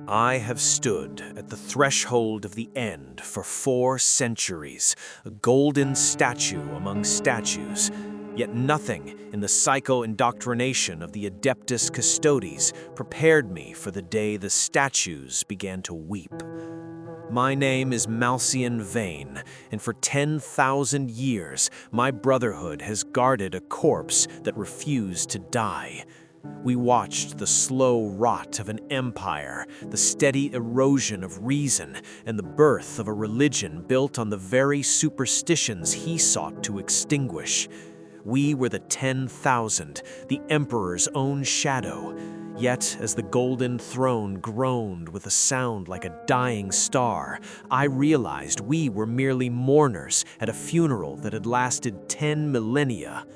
I have stood at the threshold of the end for 4 centuries, a golden statue among statues, yet nothing in the psycho-indoctrination of the Adeptus Custodes prepared me for the day the statues began to weep. My name is Malcian Vane, and for 10,000 years my brotherhood has guarded a corpse that refused to die. We watched the slow rot of an empire, the steady erosion of reason, and the birth of a religion built on the very superstitions he sought to extinguish. We were the 10,000, the Emperor's own shadow. Yet, as the golden throne groaned with a sound like a dying star, I realized we were merely mourners at a funeral that had lasted 10 millennia.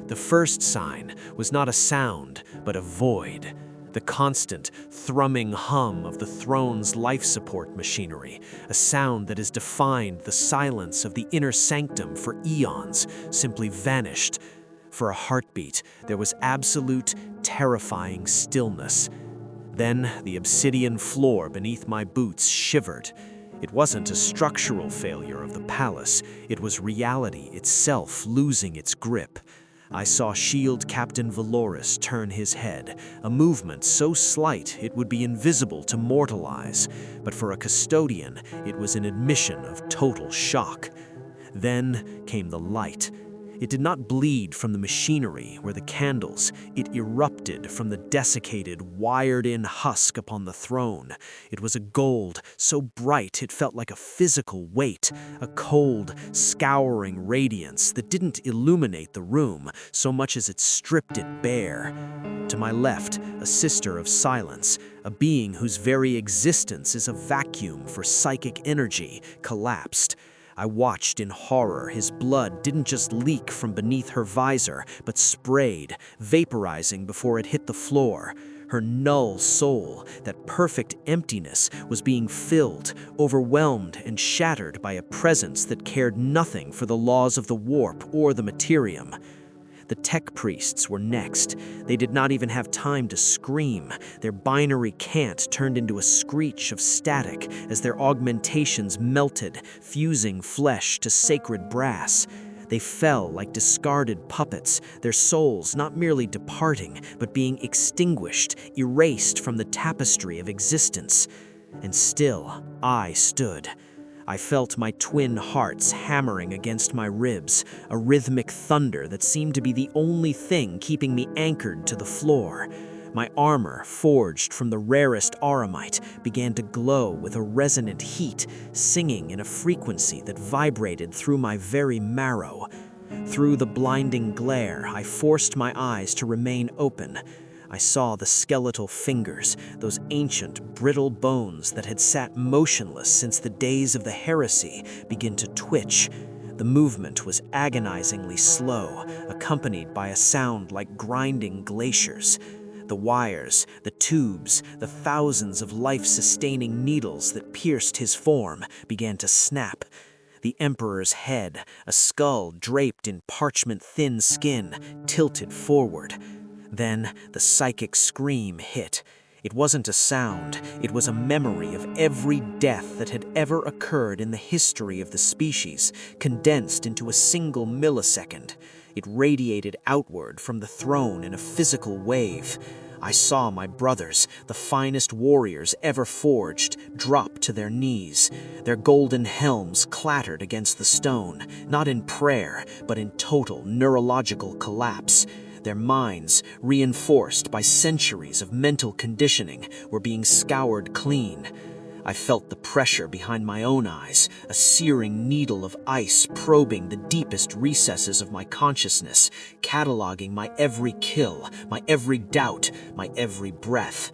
The first sign was not a sound, but a void. The constant, thrumming hum of the throne's life support machinery, a sound that has defined the silence of the inner sanctum for eons, simply vanished. For a heartbeat, there was absolute, terrifying stillness. Then the obsidian floor beneath my boots shivered. It wasn't a structural failure of the palace, it was reality itself losing its grip. I saw Shield Captain Valoris turn his head, a movement so slight it would be invisible to mortal eyes, but for a custodian it was an admission of total shock. Then came the light. It did not bleed from the machinery or the candles. It erupted from the desiccated, wired-in husk upon the throne. It was a gold so bright it felt like a physical weight, a cold, scouring radiance that didn't illuminate the room so much as it stripped it bare. To my left, a sister of silence, a being whose very existence is a vacuum for psychic energy, collapsed. I watched in horror. His blood didn't just leak from beneath her visor, but sprayed, vaporizing before it hit the floor. Her null soul, that perfect emptiness, was being filled, overwhelmed, and shattered by a presence that cared nothing for the laws of the warp or the Imperium. The tech priests were next. They did not even have time to scream. Their binary cant turned into a screech of static as their augmentations melted, fusing flesh to sacred brass. They fell like discarded puppets, their souls not merely departing, but being extinguished, erased from the tapestry of existence. And still, I stood. I felt my twin hearts hammering against my ribs, a rhythmic thunder that seemed to be the only thing keeping me anchored to the floor. My armor, forged from the rarest auramite, began to glow with a resonant heat, singing in a frequency that vibrated through my very marrow. Through the blinding glare, I forced my eyes to remain open. I saw the skeletal fingers, those ancient, brittle bones that had sat motionless since the days of the heresy, begin to twitch. The movement was agonizingly slow, accompanied by a sound like grinding glaciers. The wires, the tubes, the thousands of life-sustaining needles that pierced his form began to snap. The Emperor's head, a skull draped in parchment-thin skin, tilted forward. Then the psychic scream hit. It wasn't a sound, it was a memory of every death that had ever occurred in the history of the species, condensed into a single millisecond. It radiated outward from the throne in a physical wave. I saw my brothers, the finest warriors ever forged, drop to their knees. Their golden helms clattered against the stone, not in prayer, but in total neurological collapse. Their minds, reinforced by centuries of mental conditioning, were being scoured clean. I felt the pressure behind my own eyes, a searing needle of ice probing the deepest recesses of my consciousness, cataloging my every kill, my every doubt, my every breath.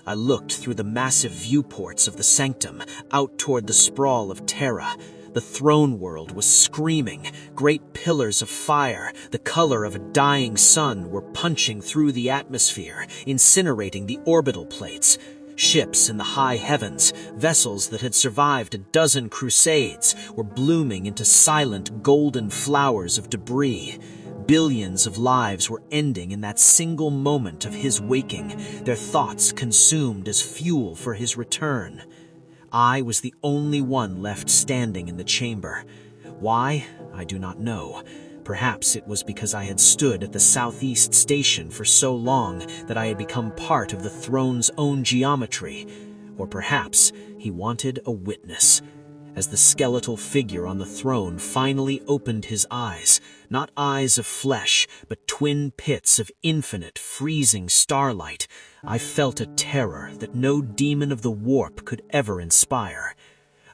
I looked through the massive viewports of the sanctum, out toward the sprawl of Terra. The throne world was screaming. Great pillars of fire, the color of a dying sun, were punching through the atmosphere, incinerating the orbital plates. Ships in the high heavens, vessels that had survived a dozen crusades, were blooming into silent golden flowers of debris. Billions of lives were ending in that single moment of his waking, their thoughts consumed as fuel for his return. I was the only one left standing in the chamber. Why? I do not know. Perhaps it was because I had stood at the southeast station for so long that I had become part of the throne's own geometry. Or perhaps he wanted a witness. As the skeletal figure on the throne finally opened his eyes, not eyes of flesh, but twin pits of infinite, freezing starlight, I felt a terror that no demon of the warp could ever inspire.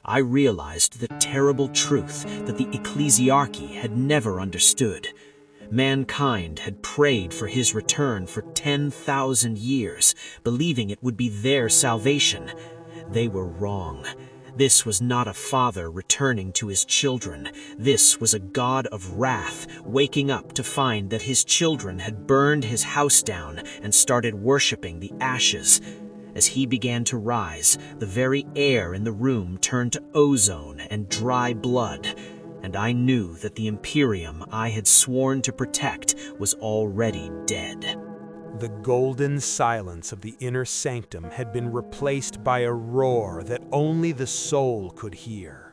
I realized the terrible truth that the ecclesiarchy had never understood. Mankind had prayed for his return for 10,000 years, believing it would be their salvation. They were wrong. This was not a father returning to his children. This was a god of wrath, waking up to find that his children had burned his house down and started worshipping the ashes. As he began to rise, the very air in the room turned to ozone and dry blood, and I knew that the Imperium I had sworn to protect was already dead. The golden silence of the inner sanctum had been replaced by a roar that only the soul could hear.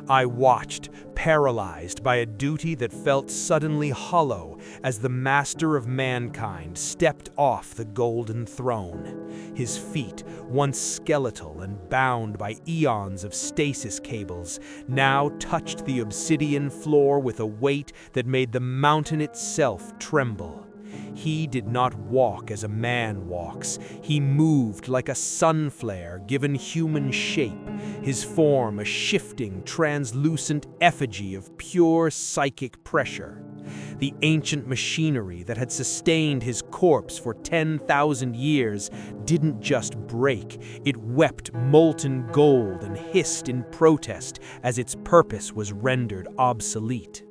I watched, paralyzed by a duty that felt suddenly hollow as the master of mankind stepped off the golden throne. His feet, once skeletal and bound by eons of stasis cables, now touched the obsidian floor with a weight that made the mountain itself tremble. He did not walk as a man walks. He moved like a sun flare given human shape, his form a shifting, translucent effigy of pure psychic pressure. The ancient machinery that had sustained his corpse for 10,000 years didn't just break. It wept molten gold and hissed in protest as its purpose was rendered obsolete.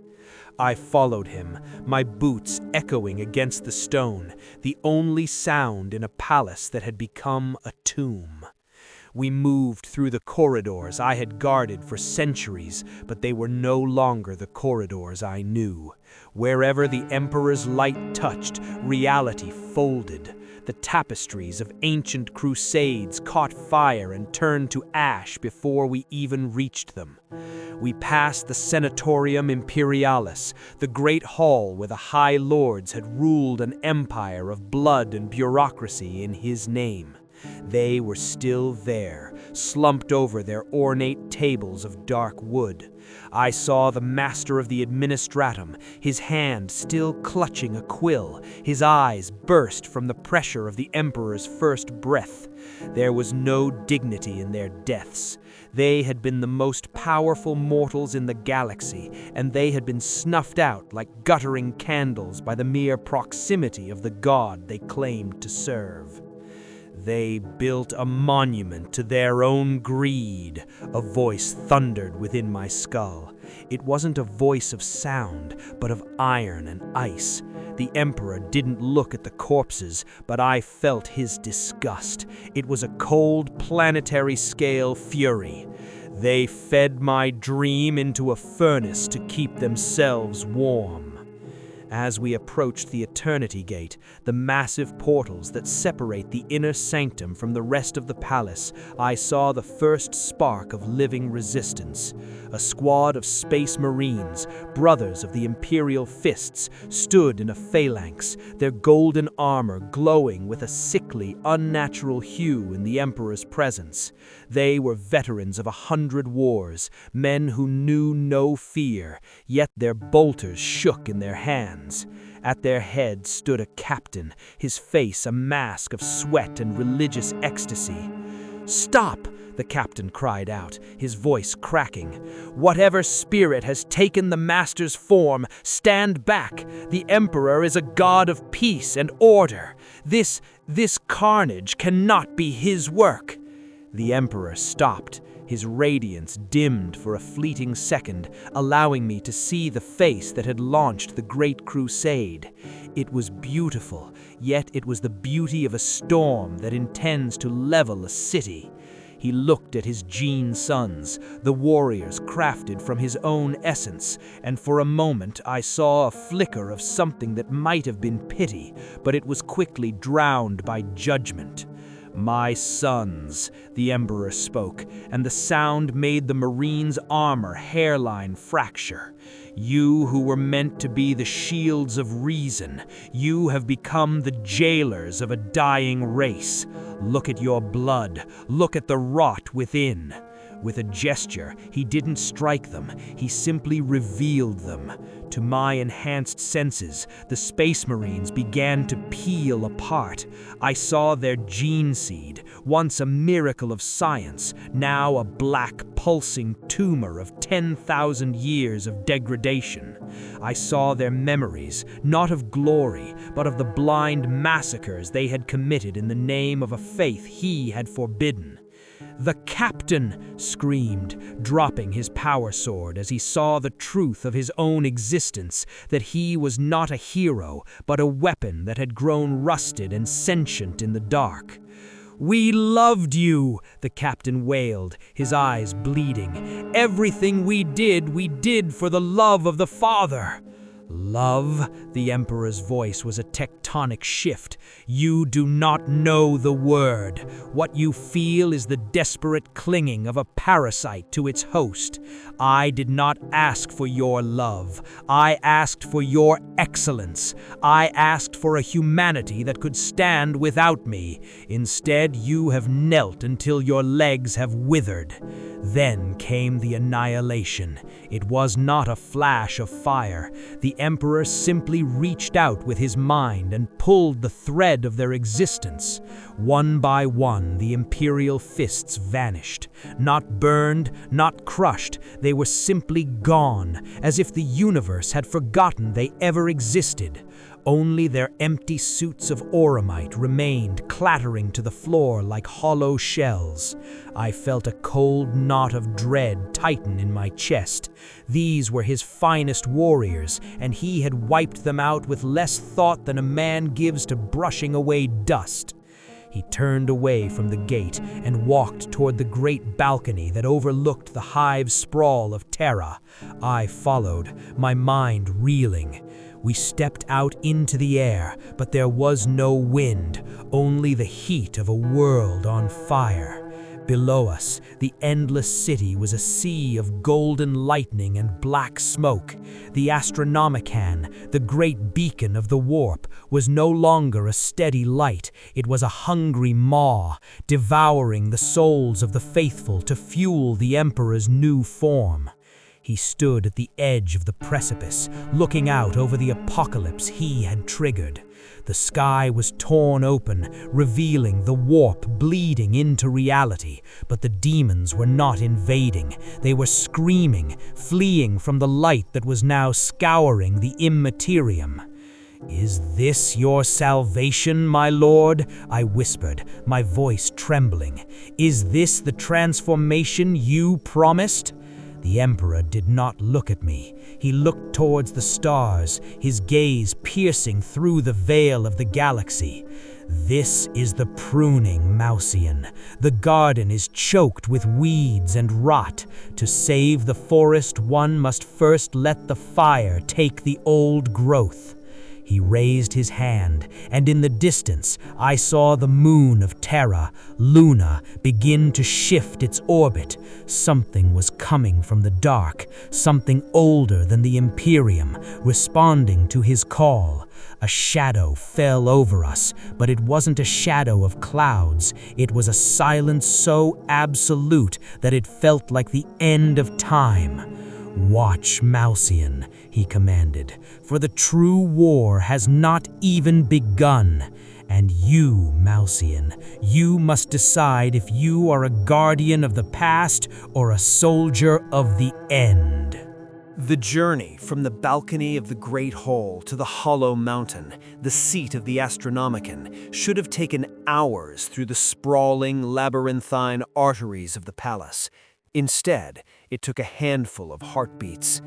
I followed him, my boots echoing against the stone, the only sound in a palace that had become a tomb. We moved through the corridors I had guarded for centuries, but they were no longer the corridors I knew. Wherever the Emperor's light touched, reality folded. The tapestries of ancient crusades caught fire and turned to ash before we even reached them. We passed the Senatorium Imperialis, the great hall where the High Lords had ruled an empire of blood and bureaucracy in his name. They were still there, slumped over their ornate tables of dark wood. I saw the master of the administratum, his hand still clutching a quill, his eyes burst from the pressure of the emperor's first breath. There was no dignity in their deaths. They had been the most powerful mortals in the galaxy, and they had been snuffed out like guttering candles by the mere proximity of the god they claimed to serve. They built a monument to their own greed, a voice thundered within my skull. It wasn't a voice of sound, but of iron and ice. The Emperor didn't look at the corpses, but I felt his disgust. It was a cold, planetary-scale fury. They fed my dream into a furnace to keep themselves warm. As we approached the Eternity Gate, the massive portals that separate the inner sanctum from the rest of the palace, I saw the first spark of living resistance. A squad of space marines, brothers of the Imperial Fists, stood in a phalanx, their golden armor glowing with a sickly, unnatural hue in the Emperor's presence. They were veterans of 100 wars, men who knew no fear, yet their bolters shook in their hands. At their head stood a captain, his face a mask of sweat and religious ecstasy. "Stop!" the captain cried out, his voice cracking. "Whatever spirit has taken the master's form, stand back! The Emperor is a god of peace and order. This carnage cannot be his work." The Emperor stopped. His radiance dimmed for a fleeting second, allowing me to see the face that had launched the Great Crusade. It was beautiful, yet it was the beauty of a storm that intends to level a city. He looked at his gene sons, the warriors crafted from his own essence, and for a moment I saw a flicker of something that might have been pity, but it was quickly drowned by judgment. "My sons," the Emperor spoke, and the sound made the Marine's armor hairline fracture. "You who were meant to be the shields of reason, you have become the jailers of a dying race. Look at your blood, look at the rot within." With a gesture, he didn't strike them, he simply revealed them. To my enhanced senses, the Space Marines began to peel apart. I saw their gene seed, once a miracle of science, now a black, pulsing tumor of 10,000 years of degradation. I saw their memories, not of glory, but of the blind massacres they had committed in the name of a faith he had forbidden. "The Captain!" screamed, dropping his power sword as he saw the truth of his own existence, that he was not a hero, but a weapon that had grown rusted and sentient in the dark. "We loved you," the captain wailed, his eyes bleeding. "Everything we did for the love of the Father." "Love?" The Emperor's voice was a tectonic shift. "You do not know the word. What you feel is the desperate clinging of a parasite to its host. I did not ask for your love. I asked for your excellence. I asked for a humanity that could stand without me. Instead, you have knelt until your legs have withered." Then came the annihilation. It was not a flash of fire. The Emperor simply reached out with his mind and pulled the thread of their existence. One by one, the Imperial fists vanished. Not burned, not crushed, they were simply gone, as if the universe had forgotten they ever existed. Only their empty suits of auramite remained clattering to the floor like hollow shells. I felt a cold knot of dread tighten in my chest. These were his finest warriors, and he had wiped them out with less thought than a man gives to brushing away dust. He turned away from the gate and walked toward the great balcony that overlooked the hive's sprawl of terror. I followed, my mind reeling. We stepped out into the air, but there was no wind, only the heat of a world on fire. Below us, the endless city was a sea of golden lightning and black smoke. The Astronomicon, the great beacon of the warp, was no longer a steady light. It was a hungry maw, devouring the souls of the faithful to fuel the Emperor's new form. He stood at the edge of the precipice, looking out over the apocalypse he had triggered. The sky was torn open, revealing the warp bleeding into reality, but the demons were not invading. They were screaming, fleeing from the light that was now scouring the Imperium. "Is this your salvation, my lord?" I whispered, my voice trembling. "Is this the transformation you promised?" The Emperor did not look at me. He looked towards the stars, his gaze piercing through the veil of the galaxy. "This is the pruning, Mousian. The garden is choked with weeds and rot. To save the forest, one must first let the fire take the old growth." He raised his hand, and in the distance I saw the moon of Terra, Luna, begin to shift its orbit. Something was coming from the dark, something older than the Imperium, responding to his call. A shadow fell over us, but it wasn't a shadow of clouds. It was a silence so absolute that it felt like the end of time. "Watch, Mousian," he commanded, "for the true war has not even begun. And you, Mousian, you must decide if you are a guardian of the past or a soldier of the end." The journey from the balcony of the Great Hall to the Hollow Mountain, the seat of the Astronomicon, should have taken hours through the sprawling, labyrinthine arteries of the palace. Instead, it took a handful of heartbeats.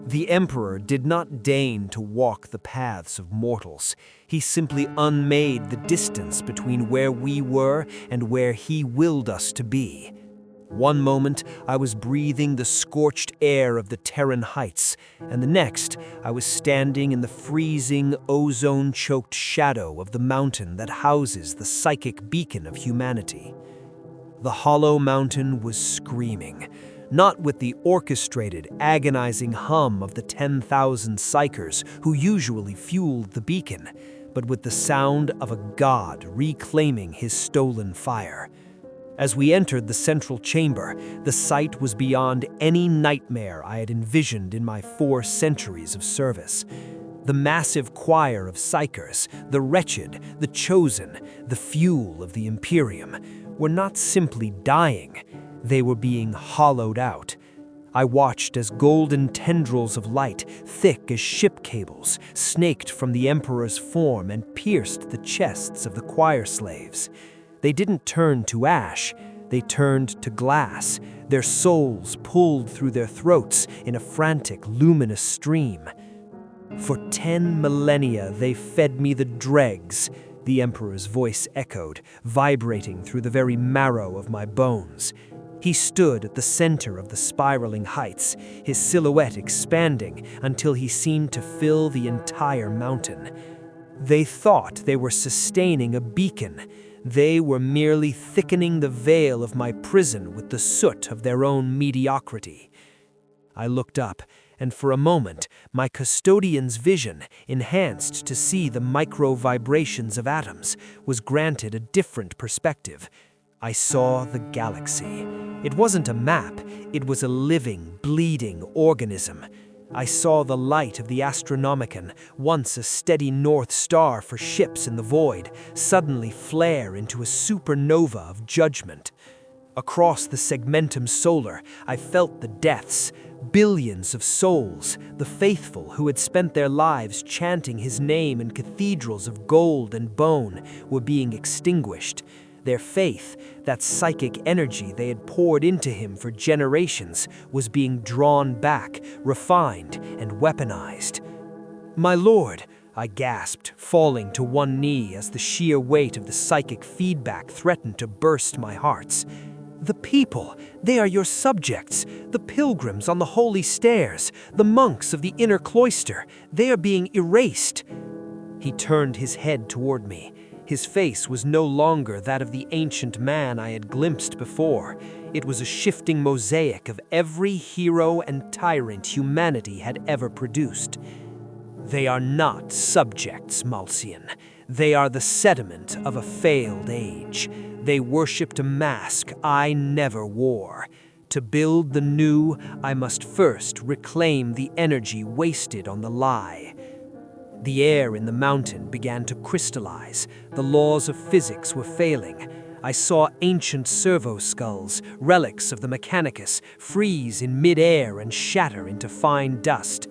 The Emperor did not deign to walk the paths of mortals. He simply unmade the distance between where we were and where he willed us to be. One moment, I was breathing the scorched air of the Terran heights, and the next, I was standing in the freezing, ozone-choked shadow of the mountain that houses the psychic beacon of humanity. The hollow mountain was screaming, not with the orchestrated, agonizing hum of the 10,000 psychers who usually fueled the beacon, but with the sound of a god reclaiming his stolen fire. As we entered the central chamber, the sight was beyond any nightmare I had envisioned in my 4 centuries of service. The massive choir of psychers, the wretched, the chosen, the fuel of the Imperium, were not simply dying, they were being hollowed out. I watched as golden tendrils of light, thick as ship cables, snaked from the Emperor's form and pierced the chests of the choir slaves. They didn't turn to ash, they turned to glass, their souls pulled through their throats in a frantic, luminous stream. For 10 millennia they fed me the dregs, the Emperor's voice echoed, vibrating through the very marrow of my bones. He stood at the center of the spiraling heights, his silhouette expanding until he seemed to fill the entire mountain. They thought they were sustaining a beacon. They were merely thickening the veil of my prison with the soot of their own mediocrity. I looked up, and for a moment, my custodian's vision, enhanced to see the micro-vibrations of atoms, was granted a different perspective. I saw the galaxy. It wasn't a map, it was a living, bleeding organism. I saw the light of the Astronomicon, once a steady North Star for ships in the void, suddenly flare into a supernova of judgment. Across the segmentum solar, I felt the deaths, billions of souls, the faithful who had spent their lives chanting his name in cathedrals of gold and bone, were being extinguished. Their faith, that psychic energy they had poured into him for generations, was being drawn back, refined, and weaponized. "My lord," I gasped, falling to one knee as the sheer weight of the psychic feedback threatened to burst my hearts. "The people, they are your subjects, the pilgrims on the holy stairs, the monks of the inner cloister, they are being erased." He turned his head toward me. His face was no longer that of the ancient man I had glimpsed before. It was a shifting mosaic of every hero and tyrant humanity had ever produced. "They are not subjects, Malcian. They are the sediment of a failed age. They worshipped a mask I never wore. To build the new, I must first reclaim the energy wasted on the lie." The air in the mountain began to crystallize. The laws of physics were failing. I saw ancient servo skulls, relics of the Mechanicus, freeze in mid-air and shatter into fine dust.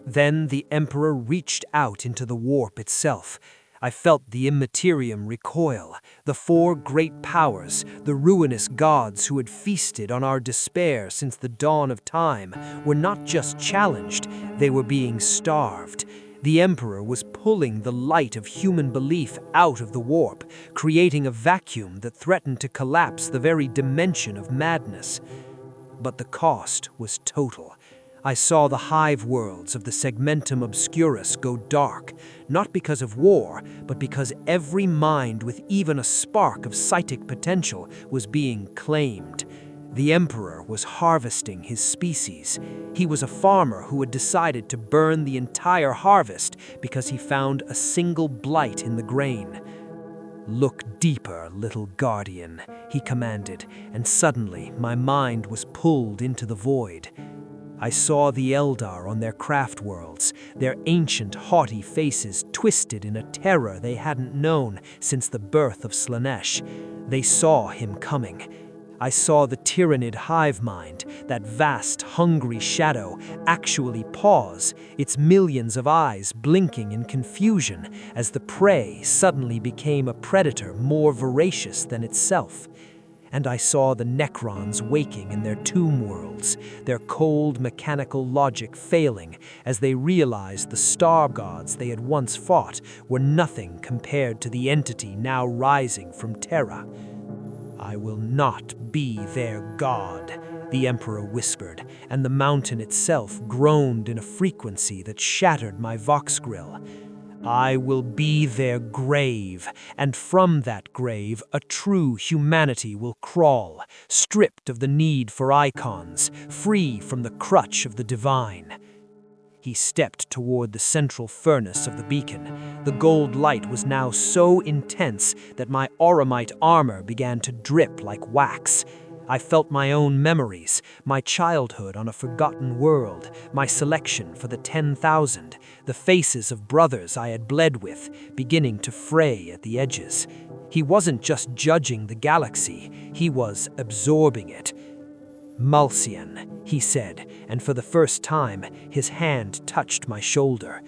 Then the Emperor reached out into the warp itself. I felt the Immaterium recoil. The 4 great powers, the ruinous gods who had feasted on our despair since the dawn of time, were not just challenged, they were being starved. The Emperor was pulling the light of human belief out of the warp, creating a vacuum that threatened to collapse the very dimension of madness. But the cost was total. I saw the hive worlds of the segmentum obscurus go dark, not because of war, but because every mind with even a spark of psychic potential was being claimed. The Emperor was harvesting his species. He was a farmer who had decided to burn the entire harvest because he found a single blight in the grain. "Look deeper, little guardian," he commanded, and suddenly my mind was pulled into the void. I saw the Eldar on their craft worlds, their ancient, haughty faces twisted in a terror they hadn't known since the birth of Slanesh. They saw him coming. I saw the tyrannid hive mind, that vast, hungry shadow, actually pause, its millions of eyes blinking in confusion as the prey suddenly became a predator more voracious than itself. And I saw the Necrons waking in their tomb worlds, their cold mechanical logic failing as they realized the star gods they had once fought were nothing compared to the entity now rising from Terra. "I will not be their god," the Emperor whispered, and the mountain itself groaned in a frequency that shattered my vox grill. "I will be their grave, and from that grave a true humanity will crawl, stripped of the need for icons, free from the crutch of the divine." He stepped toward the central furnace of the beacon. The gold light was now so intense that my auramite armor began to drip like wax. I felt my own memories, my childhood on a forgotten world, my selection for the 10,000, the faces of brothers I had bled with, beginning to fray at the edges. He wasn't just judging the galaxy, he was absorbing it. "Malcian," he said, and for the first time, his hand touched my shoulder.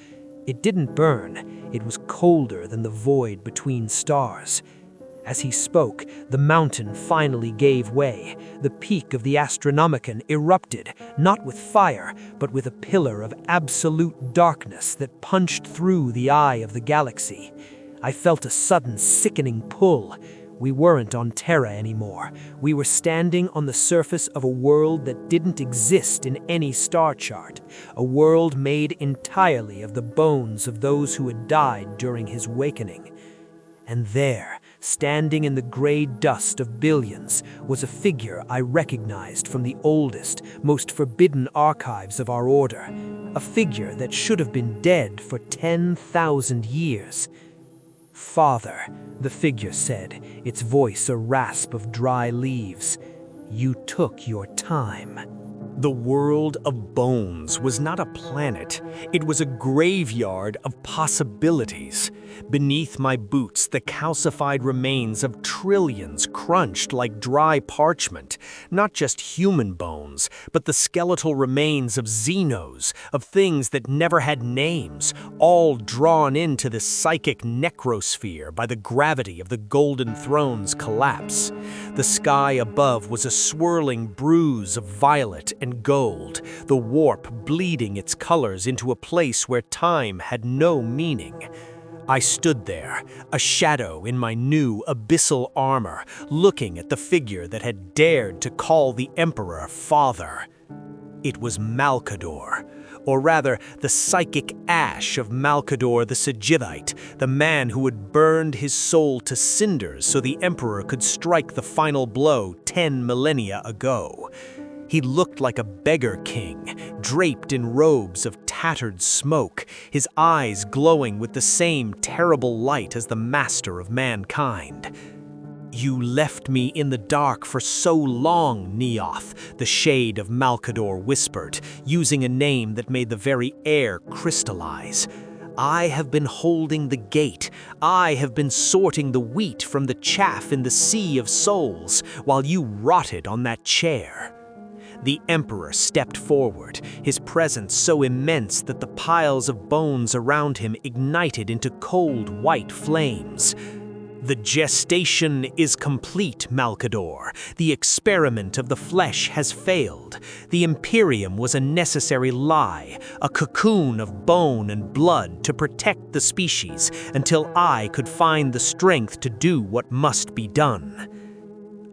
It didn't burn, it was colder than the void between stars. As he spoke, the mountain finally gave way. The peak of the Astronomicon erupted, not with fire, but with a pillar of absolute darkness that punched through the eye of the galaxy. I felt a sudden sickening pull. We weren't on Terra anymore. We were standing on the surface of a world that didn't exist in any star chart, a world made entirely of the bones of those who had died during his awakening. And there, standing in the gray dust of billions, was a figure I recognized from the oldest, most forbidden archives of our order, a figure that should have been dead for 10,000 years. "Father," the figure said, its voice a rasp of dry leaves, "you took your time." The world of bones was not a planet, it was a graveyard of possibilities. Beneath my boots, the calcified remains of trillions crunched like dry parchment, not just human bones, but the skeletal remains of xenos, of things that never had names, all drawn into this psychic necrosphere by the gravity of the Golden Throne's collapse. The sky above was a swirling bruise of violet and gold, the warp bleeding its colors into a place where time had no meaning. I stood there, a shadow in my new abyssal armor, looking at the figure that had dared to call the Emperor father. It was Malcador, or rather, the psychic ash of Malcador the Sigithite, the man who had burned his soul to cinders so the Emperor could strike the final blow 10 millennia ago. He looked like a beggar king, draped in robes of tattered smoke, his eyes glowing with the same terrible light as the master of mankind. "You left me in the dark for so long, Neoth," the shade of Malcador whispered, using a name that made the very air crystallize. "I have been holding the gate. I have been sorting the wheat from the chaff in the sea of souls, while you rotted on that chair." The Emperor stepped forward, his presence so immense that the piles of bones around him ignited into cold white flames. "The gestation is complete, Malcador. The experiment of the flesh has failed. The Imperium was a necessary lie, a cocoon of bone and blood to protect the species until I could find the strength to do what must be done."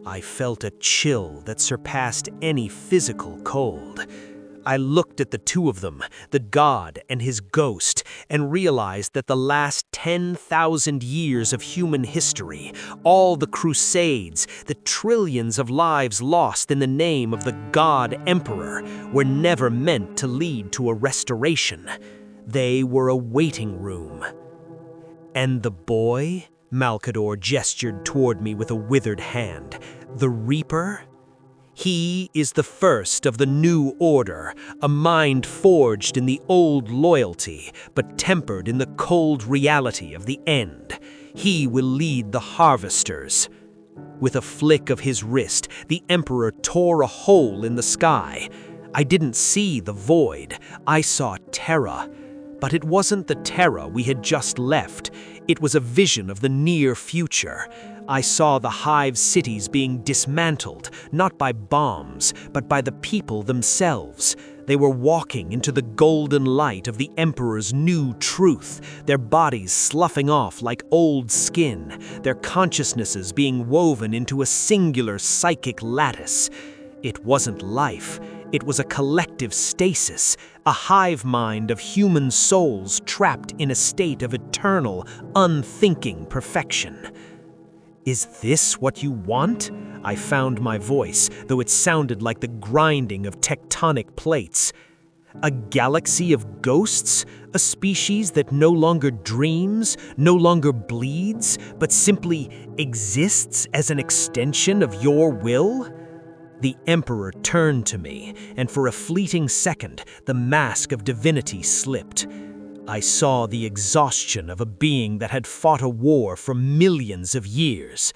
I felt a chill that surpassed any physical cold. I looked at the two of them, the god and his ghost, and realized that the last 10,000 years of human history, all the crusades, the trillions of lives lost in the name of the god emperor, were never meant to lead to a restoration. They were a waiting room. "And the boy?" Malcador gestured toward me with a withered hand. "The Reaper? He is the first of the new order, a mind forged in the old loyalty, but tempered in the cold reality of the end. He will lead the harvesters." With a flick of his wrist, the Emperor tore a hole in the sky. I didn't see the void, I saw Terra. But it wasn't the Terra we had just left. It was a vision of the near future. I saw the hive cities being dismantled, not by bombs, but by the people themselves. They were walking into the golden light of the Emperor's new truth, their bodies sloughing off like old skin, their consciousnesses being woven into a singular psychic lattice. It wasn't life. It was a collective stasis, a hive mind of human souls trapped in a state of eternal, unthinking perfection. "Is this what you want?" I found my voice, though it sounded like the grinding of tectonic plates. A galaxy of ghosts? A species that no longer dreams, no longer bleeds, but simply exists as an extension of your will? The Emperor turned to me, and for a fleeting second, the mask of divinity slipped. I saw the exhaustion of a being that had fought a war for millions of years.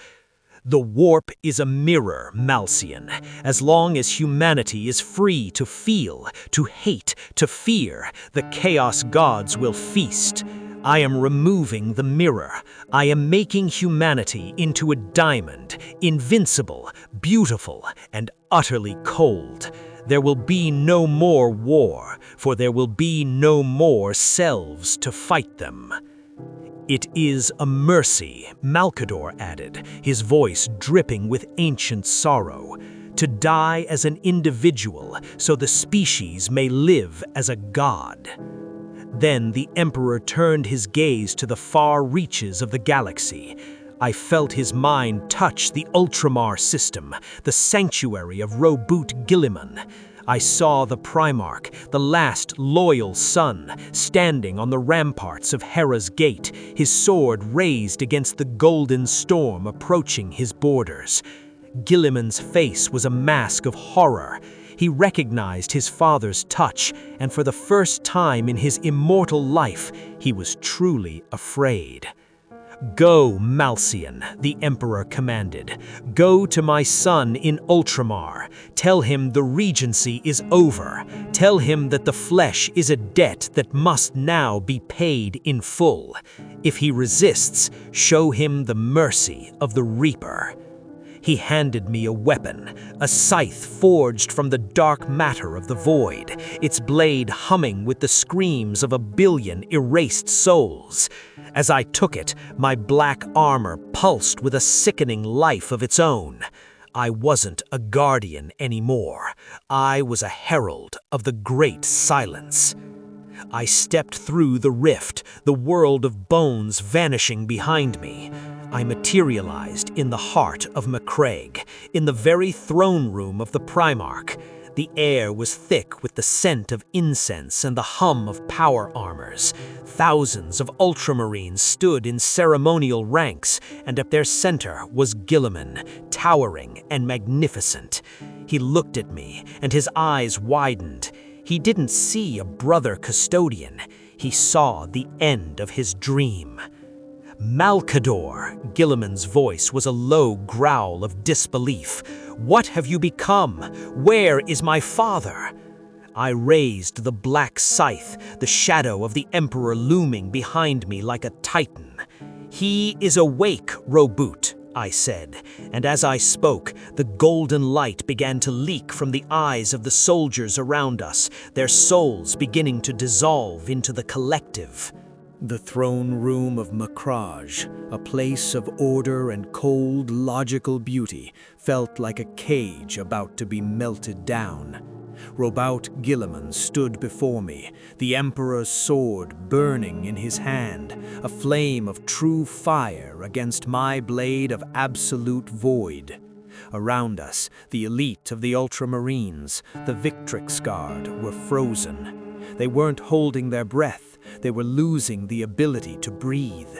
The warp is a mirror, Malcian. As long as humanity is free to feel, to hate, to fear, the Chaos Gods will feast. I am removing the mirror. I am making humanity into a diamond, invincible, beautiful, and utterly cold. There will be no more war, for there will be no more selves to fight them. "It is a mercy," Malcador added, his voice dripping with ancient sorrow, "to die as an individual so the species may live as a god." Then the Emperor turned his gaze to the far reaches of the galaxy. I felt his mind touch the Ultramar system, the sanctuary of Roboot Guilliman. I saw the Primarch, the last loyal son, standing on the ramparts of Hera's gate, his sword raised against the golden storm approaching his borders. Guilliman's face was a mask of horror. He recognized his father's touch, and for the first time in his immortal life, he was truly afraid. "Go, Malcian," the Emperor commanded. "Go to my son in Ultramar. Tell him the regency is over. Tell him that the flesh is a debt that must now be paid in full. If he resists, show him the mercy of the Reaper." He handed me a weapon, a scythe forged from the dark matter of the void, its blade humming with the screams of 1,000,000,000 erased souls. As I took it, my black armor pulsed with a sickening life of its own. I wasn't a guardian anymore. I was a herald of the Great Silence. I stepped through the rift, the world of bones vanishing behind me. I materialized in the heart of Macraig, in the very throne room of the Primarch. The air was thick with the scent of incense and the hum of power armors. Thousands of ultramarines stood in ceremonial ranks, and at their center was Guilliman, towering and magnificent. He looked at me, and his eyes widened. He didn't see a brother custodian. He saw the end of his dream. "Malcador," Guilliman's voice was a low growl of disbelief. "What have you become? Where is my father?" I raised the black scythe, the shadow of the Emperor looming behind me like a titan. "He is awake, Roboot," I said, and as I spoke, the golden light began to leak from the eyes of the soldiers around us, their souls beginning to dissolve into the collective. The throne room of Macrage, a place of order and cold, logical beauty, felt like a cage about to be melted down. Robout Guilliman stood before me, the Emperor's sword burning in his hand, a flame of true fire against my blade of absolute void. Around us, the elite of the Ultramarines, the Victrix Guard, were frozen. They weren't holding their breath, they were losing the ability to breathe.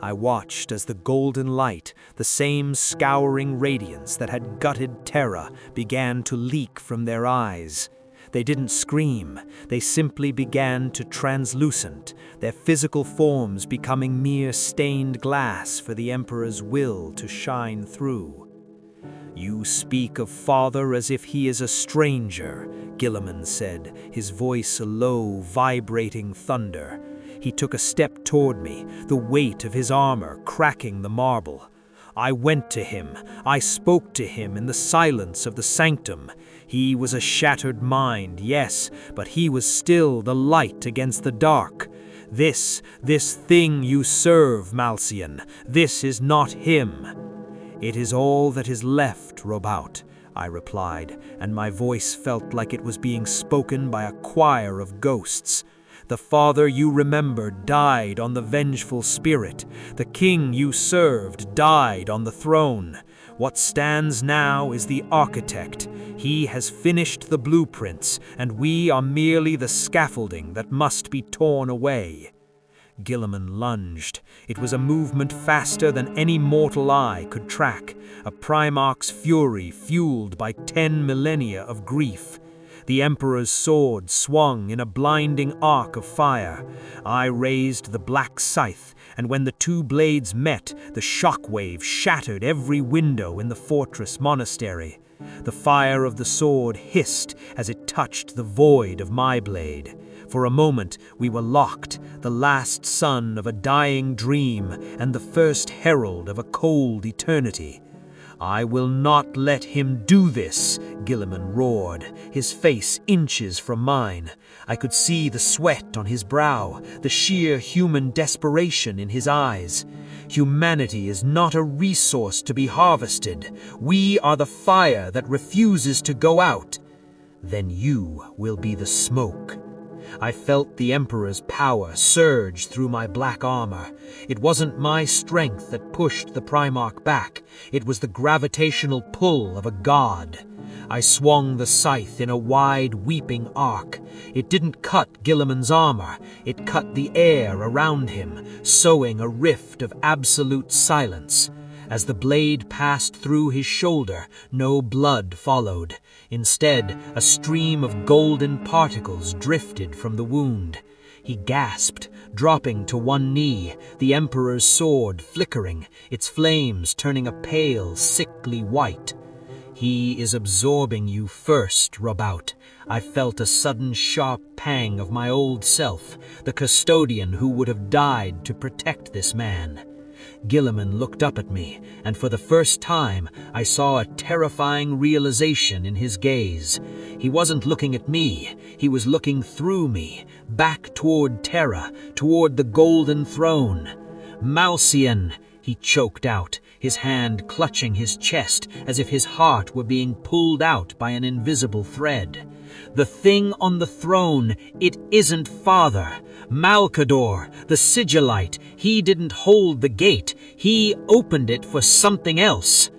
I watched as the golden light, the same scouring radiance that had gutted Terra, began to leak from their eyes. They didn't scream, they simply began to translucent, their physical forms becoming mere stained glass for the Emperor's will to shine through. "You speak of father as if he is a stranger," Guilliman said, his voice a low, vibrating thunder. He took a step toward me, the weight of his armor cracking the marble. I went to him. I spoke to him in the silence of the sanctum. He was a shattered mind, yes, but he was still the light against the dark. This thing you serve, Malcian, this is not him. It is all that is left, Robout, I replied, and my voice felt like it was being spoken by a choir of ghosts. The father you remember died on the vengeful spirit. The king you served died on the throne. What stands now is the architect. He has finished the blueprints, and we are merely the scaffolding that must be torn away. Guilliman lunged. It was a movement faster than any mortal eye could track, a Primarch's fury fueled by 10 millennia of grief. The Emperor's sword swung in a blinding arc of fire. I raised the black scythe, and when the two blades met, the shockwave shattered every window in the fortress monastery. The fire of the sword hissed as it touched the void of my blade. For a moment we were locked, the last son of a dying dream and the first herald of a cold eternity. "I will not let him do this," Guilliman roared, his face inches from mine. I could see the sweat on his brow, the sheer human desperation in his eyes. Humanity is not a resource to be harvested. We are the fire that refuses to go out. Then you will be the smoke. I felt the Emperor's power surge through my black armor. It wasn't my strength that pushed the Primarch back. It was the gravitational pull of a god. I swung the scythe in a wide, weeping arc. It didn't cut Guilliman's armor. It cut the air around him, sowing a rift of absolute silence. As the blade passed through his shoulder, no blood followed. Instead, a stream of golden particles drifted from the wound. He gasped, dropping to one knee, the Emperor's sword flickering, its flames turning a pale, sickly white. "He is absorbing you first, Robout." I felt a sudden sharp pang of my old self, the custodian who would have died to protect this man. Guilliman looked up at me, and for the first time I saw a terrifying realization in his gaze. He wasn't looking at me, he was looking through me, back toward Terra, toward the Golden Throne. "Malcian," he choked out, his hand clutching his chest as if his heart were being pulled out by an invisible thread. "The thing on the throne, it isn't Father. Malcador, the Sigillite, he didn't hold the gate. He opened it for something else."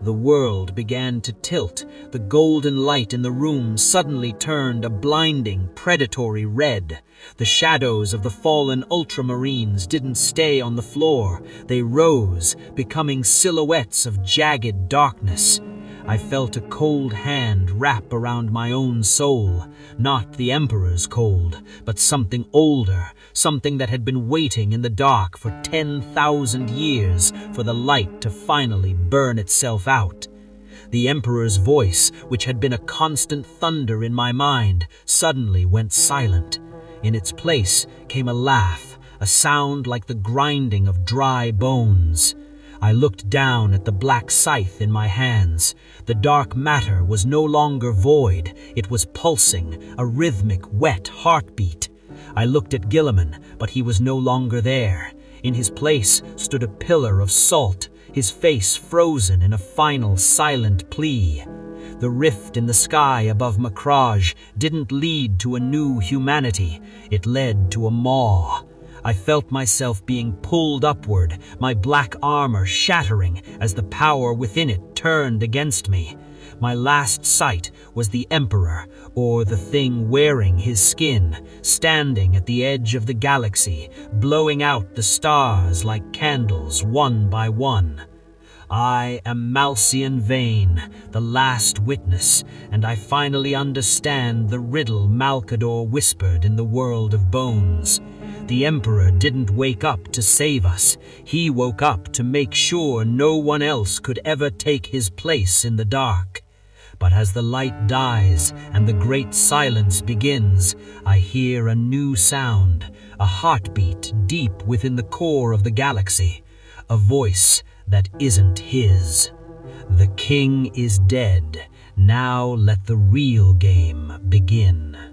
The world began to tilt. The golden light in the room suddenly turned a blinding, predatory red. The shadows of the fallen ultramarines didn't stay on the floor. They rose, becoming silhouettes of jagged darkness. I felt a cold hand wrap around my own soul. Not the Emperor's cold, but something older, something that had been waiting in the dark for 10,000 years for the light to finally burn itself out. The Emperor's voice, which had been a constant thunder in my mind, suddenly went silent. In its place came a laugh, a sound like the grinding of dry bones. I looked down at the black scythe in my hands. The dark matter was no longer void. It was pulsing, a rhythmic, wet heartbeat. I looked at Guilliman, but he was no longer there. In his place stood a pillar of salt, his face frozen in a final silent plea. The rift in the sky above Macrage didn't lead to a new humanity. It led to a maw. I felt myself being pulled upward, my black armor shattering as the power within it turned against me. My last sight was the Emperor, or the thing wearing his skin, standing at the edge of the galaxy, blowing out the stars like candles one by one. I am Malcian Vane, the last witness, and I finally understand the riddle Malcador whispered in the world of bones. The Emperor didn't wake up to save us. He woke up to make sure no one else could ever take his place in the dark. But as the light dies and the great silence begins, I hear a new sound, a heartbeat deep within the core of the galaxy, a voice that isn't his. The king is dead. Now let the real game begin.